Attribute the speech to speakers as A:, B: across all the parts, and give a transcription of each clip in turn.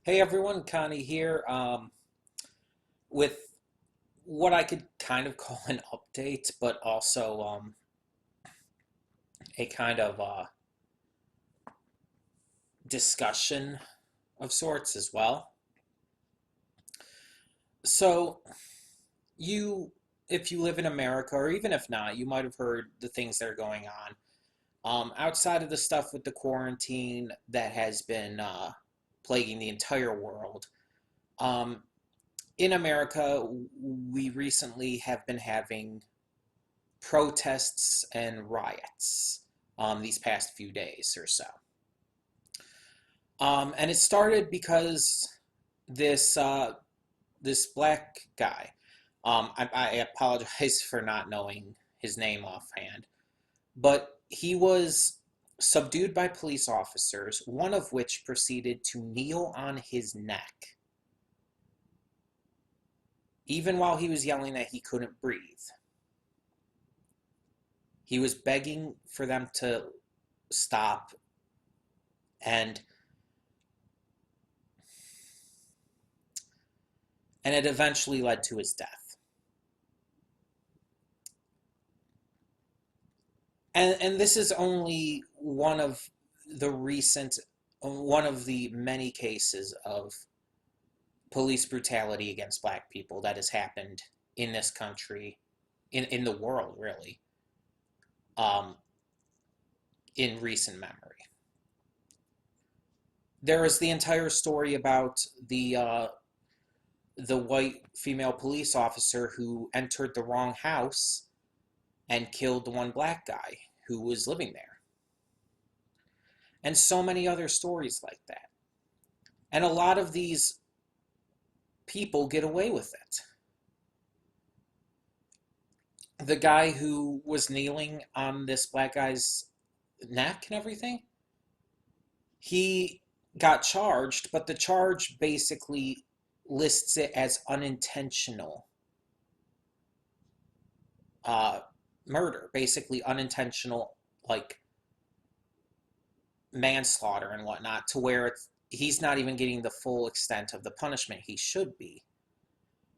A: Hey everyone, Connie here, with what I could kind of call an update, but also a kind of discussion of sorts as well. So, you, if you live in America, or even if not, you might have heard the things that are going on. Outside of the stuff with the quarantine that has been plaguing the entire world, um, in America, we recently have been having protests and riots these past few days or so. And it started because this this black guy. I apologize for not knowing his name offhand, but he was subdued by police officers, one of which proceeded to kneel on his neck, even while he was yelling that he couldn't breathe. He was begging for them to stop, and it eventually led to his death. And this is only one of the many cases of police brutality against black people that has happened in this country, in the world, really, um, in recent memory. There is the entire story about the white female police officer who entered the wrong house and killed the one black guy who was living there. And so many other stories like that. And a lot of these people get away with it. The guy who was kneeling on this black guy's neck and everything, he got charged, but the charge basically lists it as unintentional uh, murder, basically unintentional, like manslaughter and whatnot, to where he's not even getting the full extent of the punishment he should be,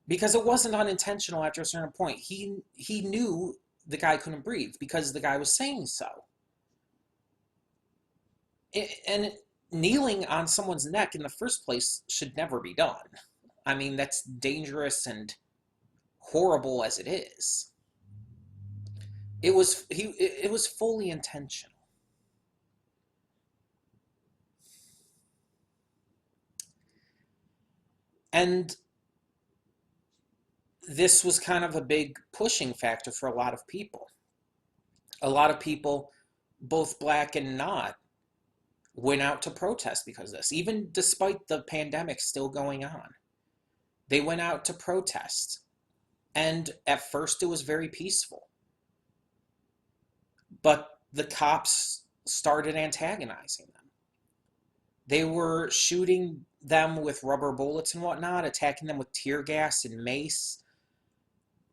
A: because it wasn't unintentional. After a certain point, he knew the guy couldn't breathe because the guy was saying so. And kneeling on someone's neck in the first place should never be done. I mean, that's dangerous and horrible as it is. It was fully intentional. And this was kind of a big pushing factor for a lot of people. A lot of people, both black and not, went out to protest because of this, even despite the pandemic still going on. They went out to protest. And at first it was very peaceful. But the cops started antagonizing them. They were shooting them with rubber bullets and whatnot, attacking them with tear gas and mace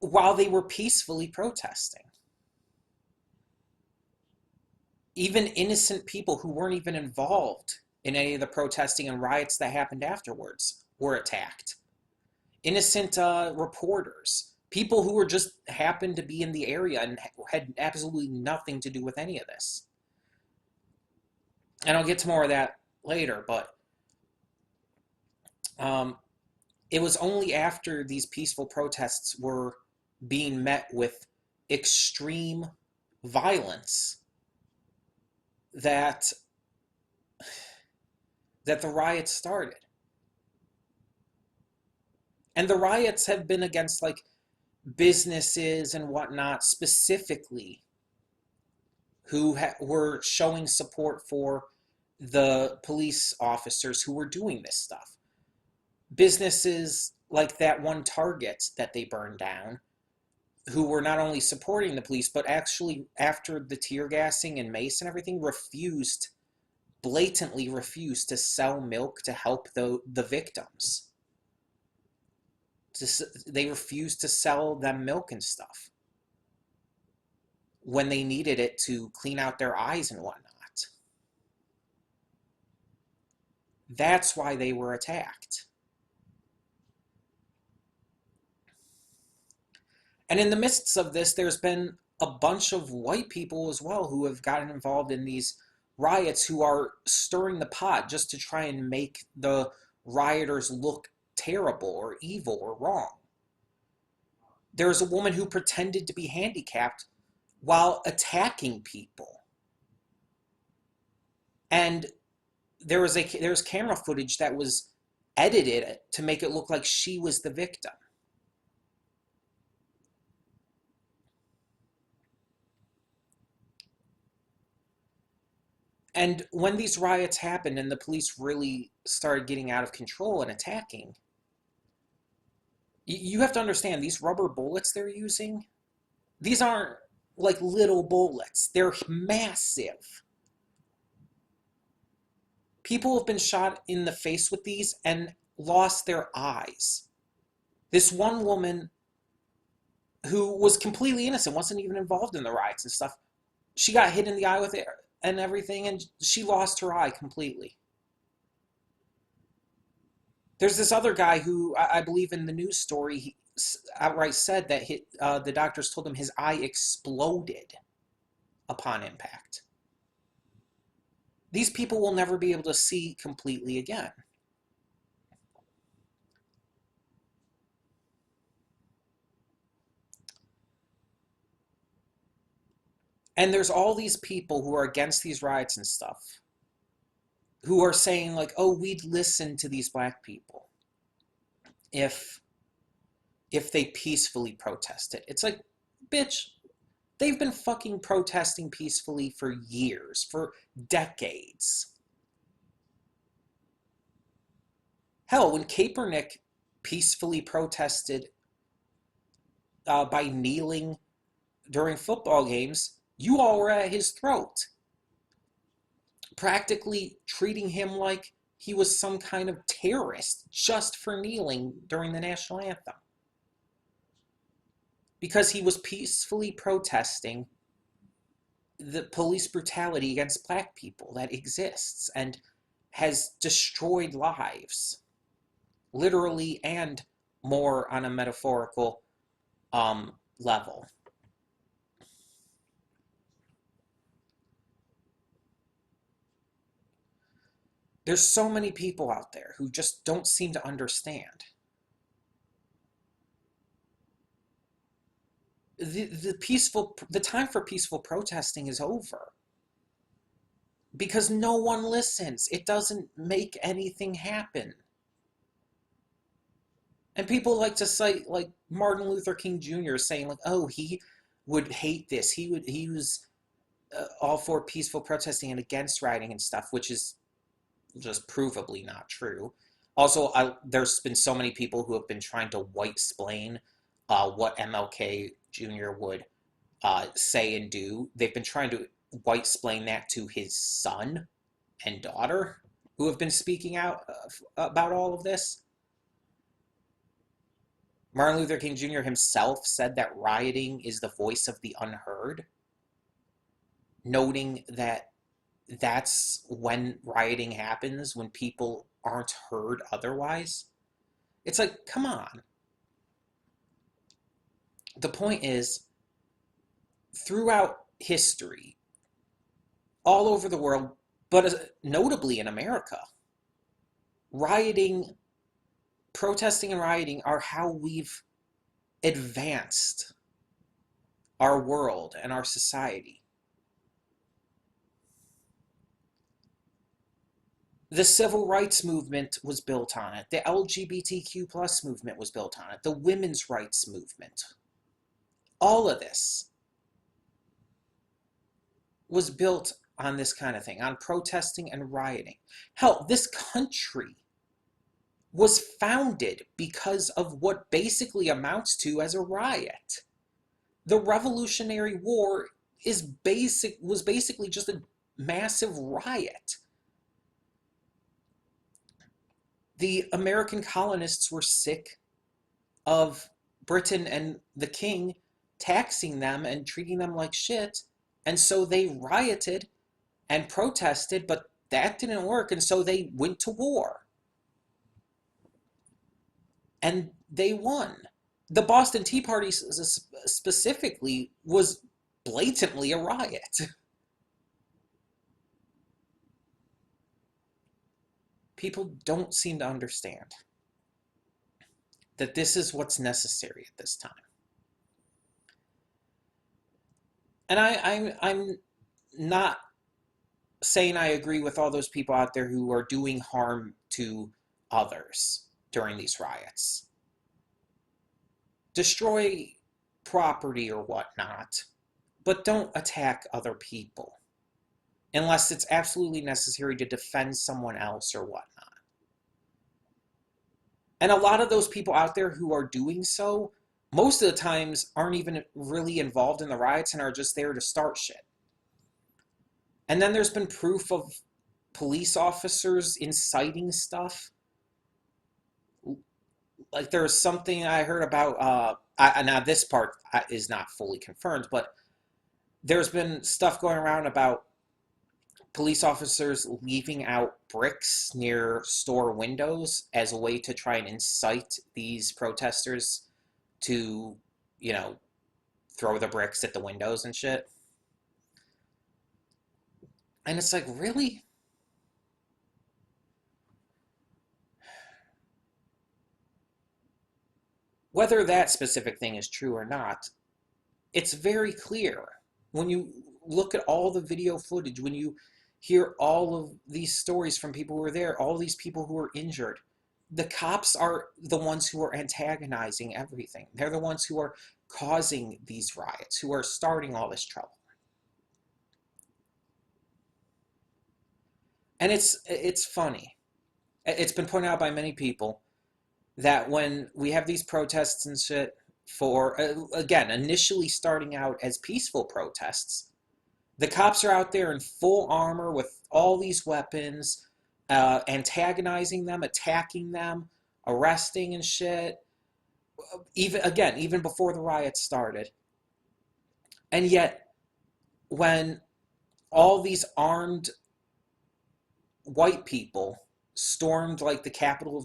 A: while they were peacefully protesting. Even innocent people who weren't even involved in any of the protesting and riots that happened afterwards were attacked. Innocent reporters, people who were just happened to be in the area and had absolutely nothing to do with any of this. And I'll get to more of that later, but um, it was only after these peaceful protests were being met with extreme violence that the riots started. And the riots have been against like businesses and whatnot specifically who were showing support for the police officers who were doing this stuff. Businesses like that one Target that they burned down, who were not only supporting the police, but actually, after the tear gassing and mace and everything, blatantly refused to sell milk to help the victims. They refused to sell them milk and stuff when they needed it to clean out their eyes and whatnot. That's why they were attacked. And in the midst of this, there's been a bunch of white people as well who have gotten involved in these riots who are stirring the pot just to try and make the rioters look terrible or evil or wrong. There's a woman who pretended to be handicapped while attacking people. And there was camera footage that was edited to make it look like she was the victim. And when these riots happened and the police really started getting out of control and attacking, you have to understand these rubber bullets they're using, these aren't like little bullets, they're massive. People have been shot in the face with these and lost their eyes. This one woman who was completely innocent, wasn't even involved in the riots and stuff, she got hit in the eye with it and everything, and she lost her eye completely. There's this other guy who I believe in the news story he outright said that the doctors told him his eye exploded upon impact. These people will never be able to see completely again. And there's all these people who are against these riots and stuff who are saying like, "Oh, we'd listen to these black people if they peacefully protested." It's like, bitch, they've been fucking protesting peacefully for years, for decades. Hell, when Kaepernick peacefully protested by kneeling during football games, you all were at his throat, practically treating him like he was some kind of terrorist just for kneeling during the national anthem. Because he was peacefully protesting the police brutality against black people that exists and has destroyed lives, literally and more on a metaphorical level. There's so many people out there who just don't seem to understand. The time for peaceful protesting is over because no one listens. It doesn't make anything happen. And people like to cite like Martin Luther King Jr. saying like, "Oh, he would hate this. He was all for peaceful protesting and against rioting and stuff," which is just provably not true. Also, there's been so many people who have been trying to white splain what MLK Jr. would say and do. They've been trying to white splain that to his son and daughter, who have been speaking out about all of this. Martin Luther King Jr. himself said that rioting is the voice of the unheard, noting that that's when rioting happens, when people aren't heard otherwise. It's like, come on. The point is, throughout history, all over the world, but notably in America, rioting, protesting and rioting are how we've advanced our world and our society. The civil rights movement was built on it. The LGBTQ plus movement was built on it. The women's rights movement. All of this was built on this kind of thing, on protesting and rioting. Hell, this country was founded because of what basically amounts to as a riot. The Revolutionary War was basically just a massive riot. The American colonists were sick of Britain and the king taxing them and treating them like shit, and so they rioted and protested, but that didn't work, and so they went to war, and they won. The Boston Tea Party specifically was blatantly a riot. People don't seem to understand that this is what's necessary at this time. And I'm not saying I agree with all those people out there who are doing harm to others during these riots. Destroy property or whatnot, but don't attack other people unless it's absolutely necessary to defend someone else or whatnot. And a lot of those people out there who are doing so, most of the times aren't even really involved in the riots and are just there to start shit. And then there's been proof of police officers inciting stuff. Like there was something I heard about, now this part is not fully confirmed, but there's been stuff going around about police officers leaving out bricks near store windows as a way to try and incite these protesters to, you know, throw the bricks at the windows and shit. And it's like, really? Whether that specific thing is true or not, it's very clear when you look at all the video footage, when you hear all of these stories from people who were there, all these people who were injured. The cops are the ones who are antagonizing everything. They're the ones who are causing these riots, who are starting all this trouble. And it's funny. It's been pointed out by many people that when we have these protests and shit for, again, initially starting out as peaceful protests, the cops are out there in full armor with all these weapons, antagonizing them, attacking them, arresting and shit. Even before the riots started. And yet, when all these armed white people stormed like the capital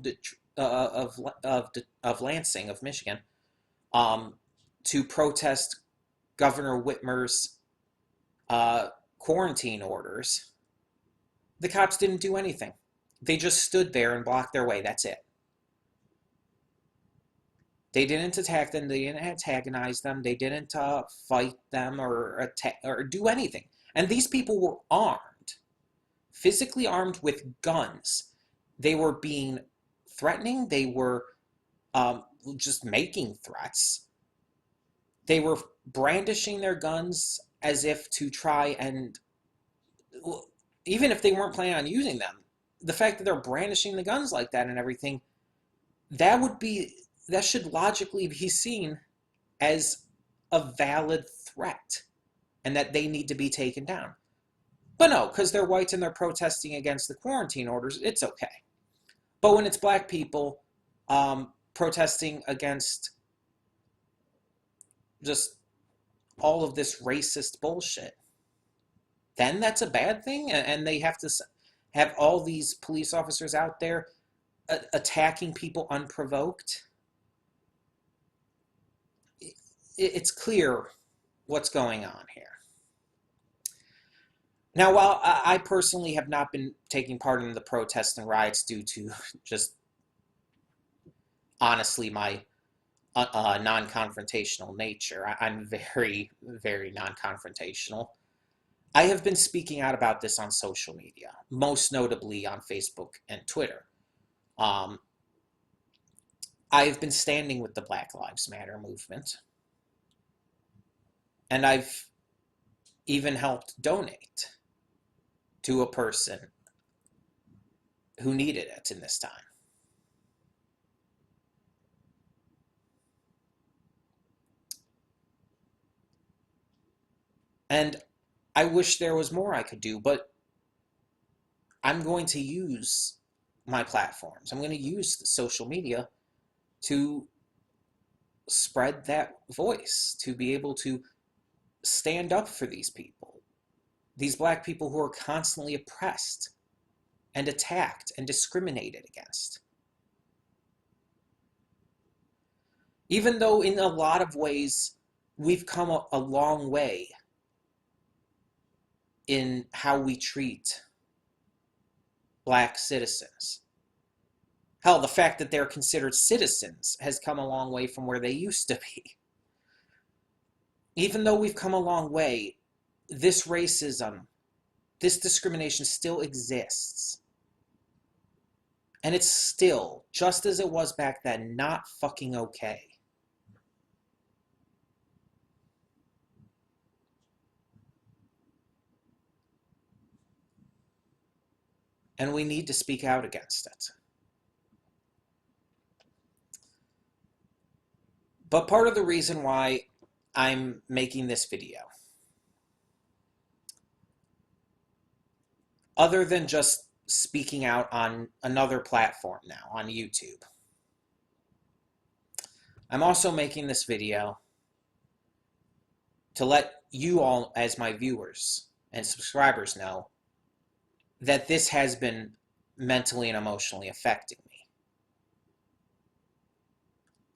A: of Lansing, of Michigan, to protest Governor Whitmer's quarantine orders, the cops didn't do anything. They just stood there and blocked their way. That's it. They didn't attack them. They didn't antagonize them. They didn't fight them or attack or do anything. And these people were armed, physically armed with guns. They were being threatening. They were just making threats. They were brandishing their guns as if to try and, even if they weren't planning on using them, the fact that they're brandishing the guns like that and everything, that should logically be seen as a valid threat and that they need to be taken down. But no, because they're whites and they're protesting against the quarantine orders, it's okay. But when it's black people protesting against just all of this racist bullshit, then that's a bad thing, and they have to have all these police officers out there attacking people unprovoked. It's clear what's going on here. Now, while I personally have not been taking part in the protests and riots due to just honestly my non-confrontational nature, I'm very, very non-confrontational. I have been speaking out about this on social media, most notably on Facebook and Twitter. I've been standing with the Black Lives Matter movement, and I've even helped donate to a person who needed it in this time. And I wish there was more I could do, but I'm going to use my platforms. I'm going to use social media to spread that voice, to be able to stand up for these people, these black people who are constantly oppressed and attacked and discriminated against. Even though in a lot of ways we've come a long way in how we treat black citizens. Hell, the fact that they're considered citizens has come a long way from where they used to be. Even though we've come a long way, this racism, this discrimination still exists. And it's still, just as it was back then, not fucking okay. And we need to speak out against it. But part of the reason why I'm making this video, other than just speaking out on another platform now, on YouTube, I'm also making this video to let you all, as my viewers and subscribers, know that this has been mentally and emotionally affecting me.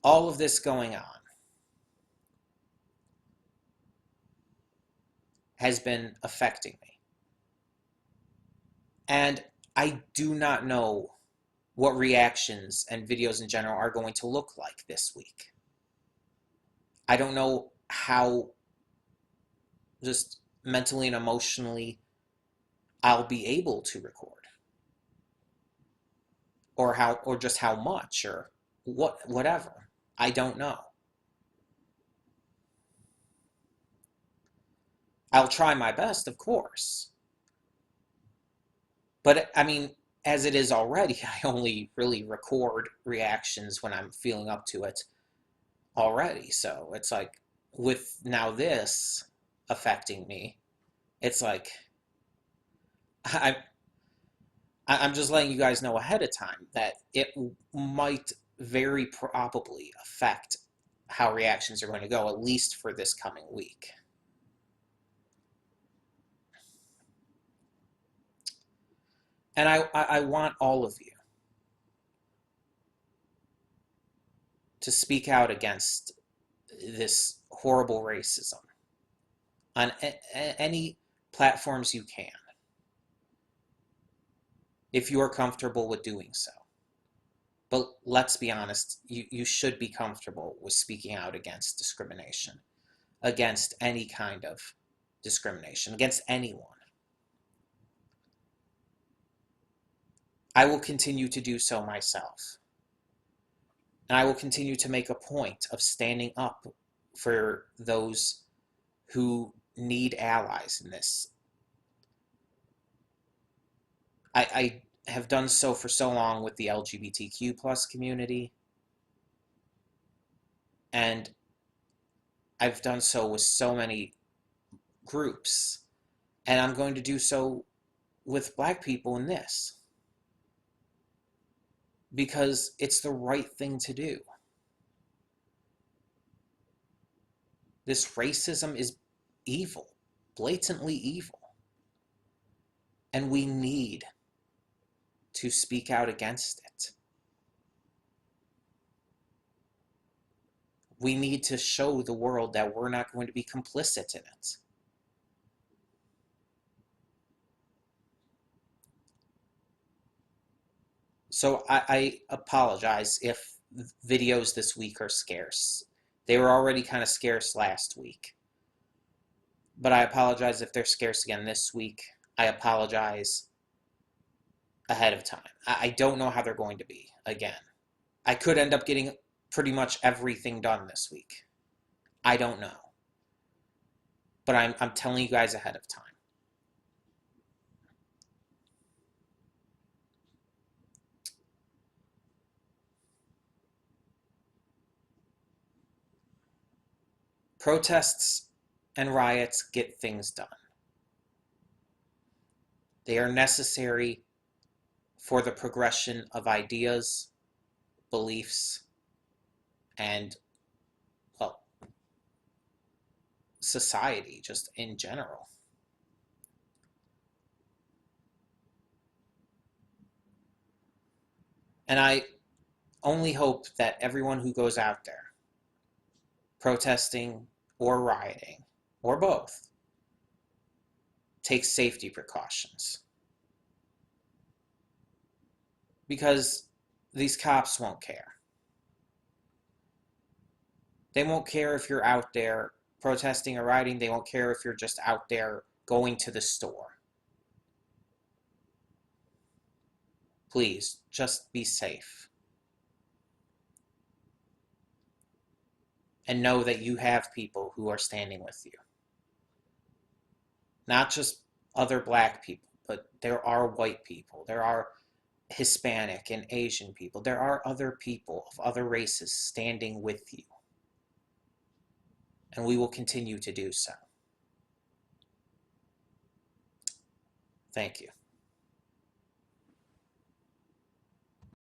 A: All of this going on has been affecting me. And I do not know what reactions and videos in general are going to look like this week. I don't know how just mentally and emotionally I'll be able to record, or just how much, or whatever. I don't know. I'll try my best, of course. But I mean, as it is already, I only really record reactions when I'm feeling up to it already. So it's like, with now this affecting me, it's like I I'm just letting you guys know ahead of time that it might very probably affect how reactions are going to go, at least for this coming week. And I want all of you to speak out against this horrible racism on any platforms you can, if you are comfortable with doing so. But let's be honest, you should be comfortable with speaking out against discrimination, against any kind of discrimination, against anyone. I will continue to do so myself. And I will continue to make a point of standing up for those who need allies in this. I have done so for so long with the LGBTQ plus community, and I've done so with so many groups, and I'm going to do so with black people in this, because it's the right thing to do. This racism is evil, blatantly evil, and we need to speak out against it. We need to show the world that we're not going to be complicit in it. So I apologize if videos this week are scarce. They were already kind of scarce last week. But I apologize if they're scarce again this week. I apologize ahead of time. I don't know how they're going to be again. I could end up getting pretty much everything done this week. I don't know. But I'm telling you guys ahead of time. Protests and riots get things done. They are necessary for the progression of ideas, beliefs, and, well, society just in general. And I only hope that everyone who goes out there protesting or rioting or both takes safety precautions, because these cops won't care. They won't care if you're out there protesting or rioting. They won't care if you're just out there going to the store. Please, just be safe. And know that you have people who are standing with you. Not just other black people, but there are white people. There are Hispanic and Asian people. There are other people of other races standing with you. And we will continue to do so. Thank you.